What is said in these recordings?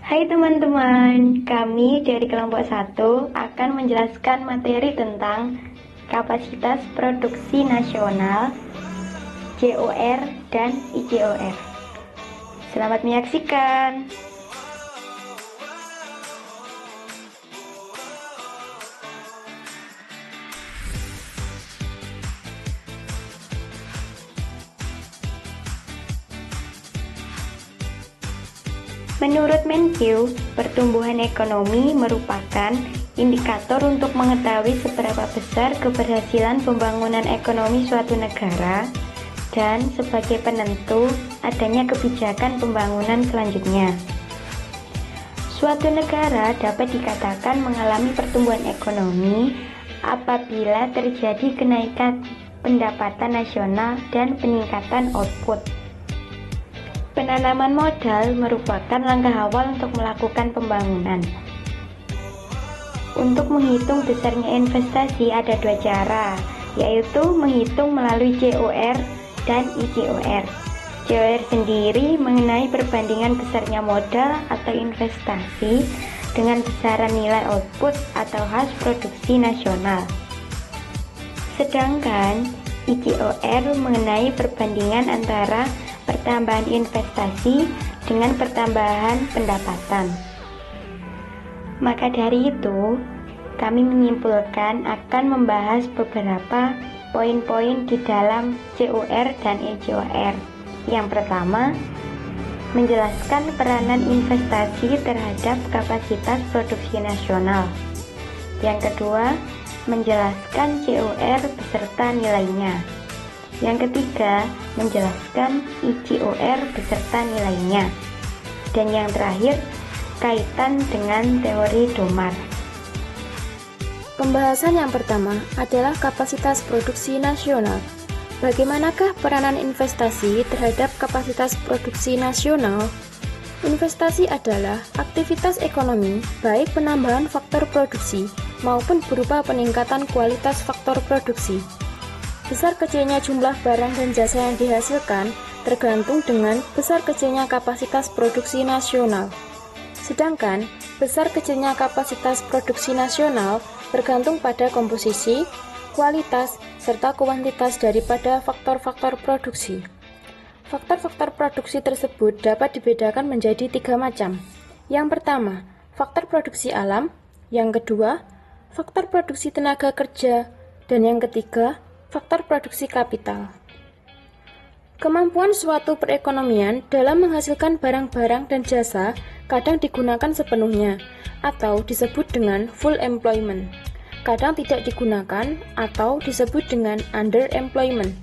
Hai teman-teman, kami dari kelompok 1 akan menjelaskan materi tentang kapasitas produksi nasional, COR, dan ICOR. Selamat menyaksikan. Menurut Menkeu, pertumbuhan ekonomi merupakan indikator untuk mengetahui seberapa besar keberhasilan pembangunan ekonomi suatu negara dan sebagai penentu adanya kebijakan pembangunan selanjutnya. Suatu negara dapat dikatakan mengalami pertumbuhan ekonomi apabila terjadi kenaikan pendapatan nasional dan peningkatan output. Penanaman modal merupakan langkah awal untuk melakukan pembangunan. Untuk menghitung besarnya investasi ada dua cara, yaitu menghitung melalui COR dan ICOR. COR sendiri mengenai perbandingan besarnya modal atau investasi dengan besaran nilai output atau hasil produksi nasional. Sedangkan ICOR mengenai perbandingan antara pertambahan investasi dengan pertambahan pendapatan. Maka dari itu, kami menyimpulkan akan membahas beberapa poin-poin di dalam COR dan ICOR. Yang pertama, menjelaskan peranan investasi terhadap kapasitas produksi nasional. Yang kedua, menjelaskan COR beserta nilainya. Yang ketiga, menjelaskan ICOR beserta nilainya. Dan yang terakhir, kaitan dengan teori Domar. Pembahasan yang pertama adalah kapasitas produksi nasional. Bagaimanakah peranan investasi terhadap kapasitas produksi nasional? Investasi adalah aktivitas ekonomi, baik penambahan faktor produksi maupun berupa peningkatan kualitas faktor produksi. Besar kecilnya jumlah barang dan jasa yang dihasilkan tergantung dengan besar kecilnya kapasitas produksi nasional. Sedangkan besar kecilnya kapasitas produksi nasional bergantung pada komposisi, kualitas, serta kuantitas daripada faktor-faktor produksi. Faktor-faktor produksi tersebut dapat dibedakan menjadi 3 macam. Yang pertama, faktor produksi alam. Yang kedua, faktor produksi tenaga kerja. Dan yang ketiga, faktor produksi kapital. Kemampuan suatu perekonomian dalam menghasilkan barang-barang dan jasa kadang digunakan sepenuhnya atau disebut dengan full employment. Kadang tidak digunakan atau disebut dengan underemployment.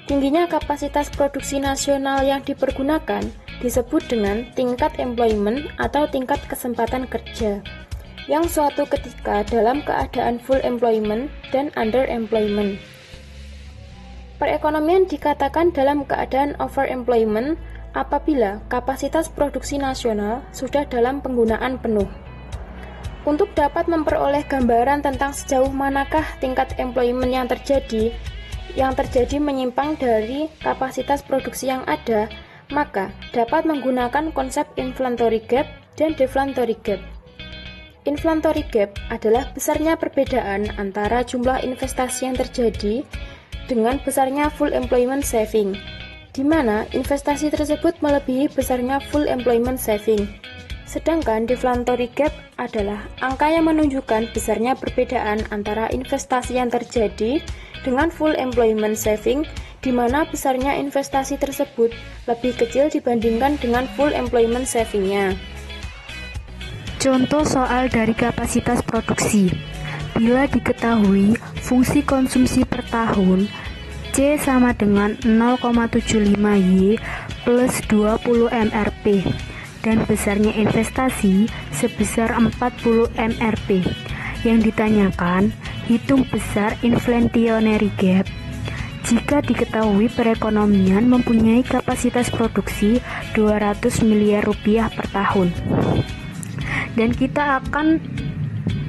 Tingginya kapasitas produksi nasional yang dipergunakan disebut dengan tingkat employment atau tingkat kesempatan kerja, yang suatu ketika dalam keadaan full employment dan underemployment. Perekonomian dikatakan dalam keadaan overemployment apabila kapasitas produksi nasional sudah dalam penggunaan penuh. Untuk dapat memperoleh gambaran tentang sejauh manakah tingkat employment yang terjadi menyimpang dari kapasitas produksi yang ada, maka dapat menggunakan konsep inflationary gap dan deflationary gap. Inflationary gap adalah besarnya perbedaan antara jumlah investasi yang terjadi dengan besarnya full employment saving, di mana investasi tersebut melebihi besarnya full employment saving. Sedangkan deflationary gap adalah angka yang menunjukkan besarnya perbedaan antara investasi yang terjadi dengan full employment saving, di mana besarnya investasi tersebut lebih kecil dibandingkan dengan full employment savingnya. Contoh soal dari kapasitas produksi. Bila diketahui fungsi konsumsi per tahun C sama dengan 0,75 Y plus 20 MRP dan besarnya investasi sebesar 40 MRP. Yang ditanyakan, hitung besar inflationary gap. Jika diketahui perekonomian mempunyai kapasitas produksi 200 miliar rupiah per tahun. Dan kita akan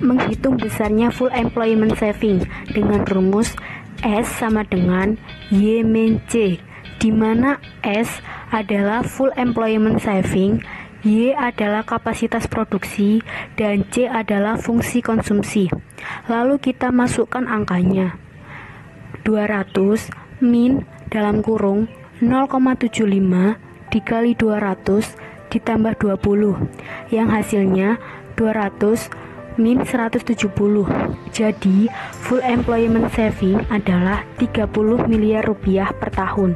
menghitung besarnya full employment saving dengan rumus S sama dengan Y min C, di mana S adalah full employment saving Y adalah kapasitas produksi, dan C adalah fungsi konsumsi. Lalu kita masukkan angkanya. 200 min dalam kurung 0,75 dikali 200 ditambah 20, yang hasilnya 200 min 170. Jadi, full employment saving adalah 30 miliar rupiah per tahun.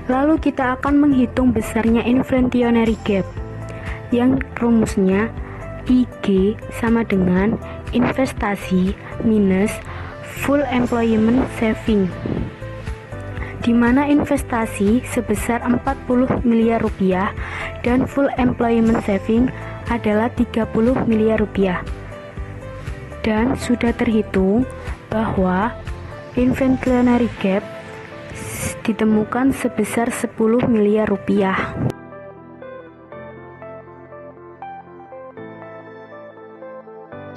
Lalu kita akan menghitung besarnya inflationary gap, yang rumusnya IG sama dengan investasi minus full employment saving, di mana investasi sebesar 40 miliar rupiah dan full employment saving adalah 30 miliar rupiah. Dan sudah terhitung bahwa inflationary gap ditemukan sebesar 10 miliar rupiah.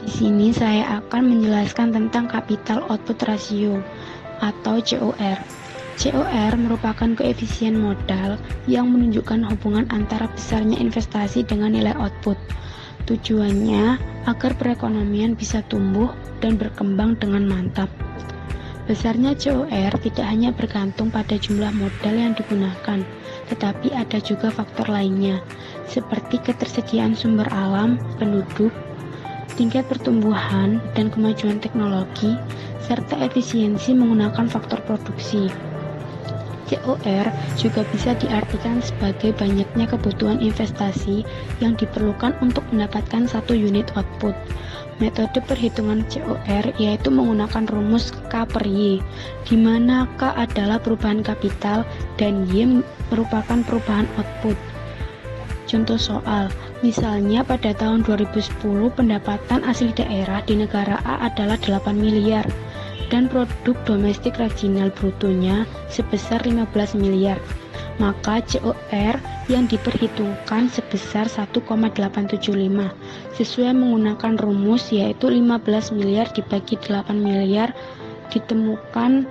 Di sini saya akan menjelaskan tentang capital output ratio atau COR. COR merupakan koefisien modal yang menunjukkan hubungan antara besarnya investasi dengan nilai output. Tujuannya agar perekonomian bisa tumbuh dan berkembang dengan mantap. Besarnya COR tidak hanya bergantung pada jumlah modal yang digunakan, tetapi ada juga faktor lainnya, seperti ketersediaan sumber alam, penduduk, tingkat pertumbuhan dan kemajuan teknologi, serta efisiensi menggunakan faktor produksi. COR juga bisa diartikan sebagai banyaknya kebutuhan investasi yang diperlukan untuk mendapatkan satu unit output. Metode perhitungan COR yaitu menggunakan rumus K per Y, di mana K adalah perubahan kapital dan Y merupakan perubahan output. Contoh soal, misalnya pada tahun 2010 pendapatan asli daerah di negara A adalah 8 miliar dan produk domestik regional brutonya sebesar 15 miliar. Maka COR yang diperhitungkan sebesar 1,875 sesuai menggunakan rumus yaitu 15 miliar dibagi 8 miliar ditemukan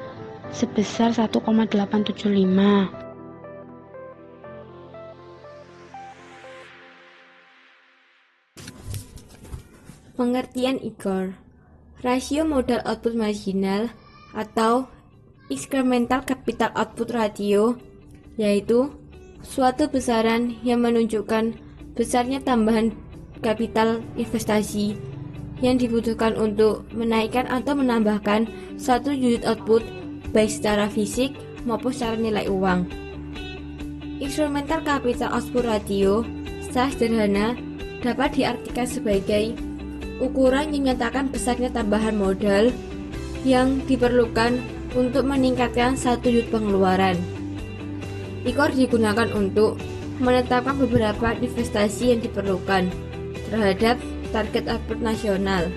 sebesar 1,875. Pengertian ICOR, rasio modal output marginal atau incremental capital output ratio, yaitu suatu besaran yang menunjukkan besarnya tambahan kapital investasi yang dibutuhkan untuk menaikkan atau menambahkan satu unit output baik secara fisik maupun secara nilai uang. Incremental capital output ratio secara sederhana dapat diartikan sebagai ukuran yang menyatakan besarnya tambahan modal yang diperlukan untuk meningkatkan satu unit pengeluaran. ICOR digunakan untuk menetapkan beberapa investasi yang diperlukan terhadap target output nasional.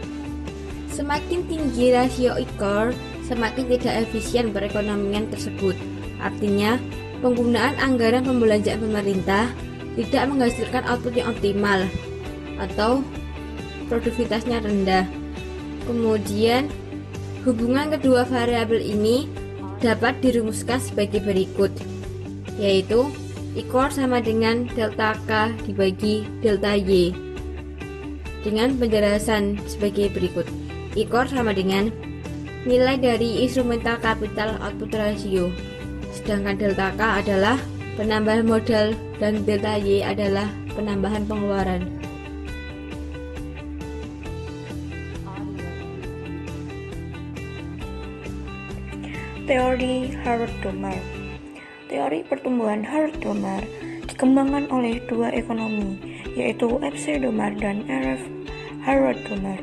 Semakin tinggi rasio ICOR, semakin tidak efisien perekonomian tersebut. Artinya, penggunaan anggaran pembelanjaan pemerintah tidak menghasilkan output yang optimal atau produktivitasnya rendah. Kemudian, hubungan kedua variabel ini dapat dirumuskan sebagai berikut, yaitu ICOR sama dengan delta K dibagi delta Y, dengan penjelasan sebagai berikut. ICOR sama dengan nilai dari instrumental capital output ratio, sedangkan delta K adalah penambahan modal dan delta Y adalah penambahan pengeluaran. Teori Harrod-Domar. Teori pertumbuhan Harrod-Domar dikembangkan oleh dua ekonomi, yaitu F.C. Domar dan R.F. Harrod-Domar.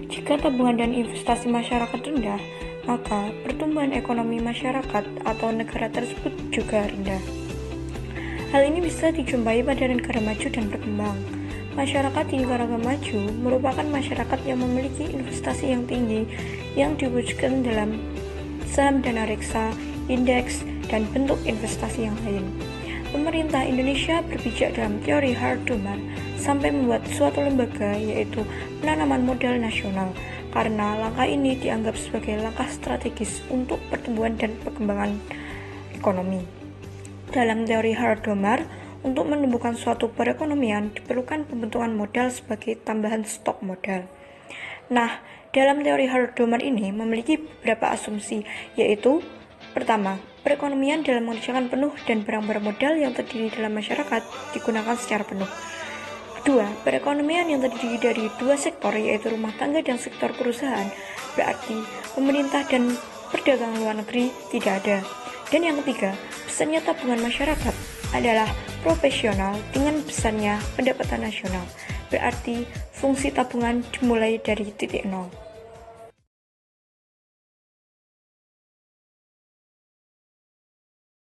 Jika tabungan dan investasi masyarakat rendah, maka pertumbuhan ekonomi masyarakat atau negara tersebut juga rendah. Hal ini bisa dijumpai pada negara maju dan berkembang. Masyarakat di negara maju merupakan masyarakat yang memiliki investasi yang tinggi yang diwujudkan dalam saham dana reksa, indeks, dan bentuk investasi yang lain. Pemerintah Indonesia berpijak dalam teori Harrod-Domar sampai membuat suatu lembaga, yaitu penanaman modal nasional, karena langkah ini dianggap sebagai langkah strategis untuk pertumbuhan dan perkembangan ekonomi. Dalam teori Harrod-Domar, untuk menumbuhkan suatu perekonomian diperlukan pembentukan modal sebagai tambahan stok modal. Nah, dalam teori Hardoman ini memiliki beberapa asumsi, yaitu pertama, perekonomian dalam mengerjakan penuh dan barang-barang modal yang terdiri dalam masyarakat digunakan secara penuh. Kedua, perekonomian yang terdiri dari dua sektor, yaitu rumah tangga dan sektor perusahaan, berarti pemerintah dan perdagangan luar negeri tidak ada. Dan yang ketiga, besarnya tabungan masyarakat adalah proporsional dengan besarnya pendapatan nasional, berarti fungsi tabungan dimulai dari titik nol.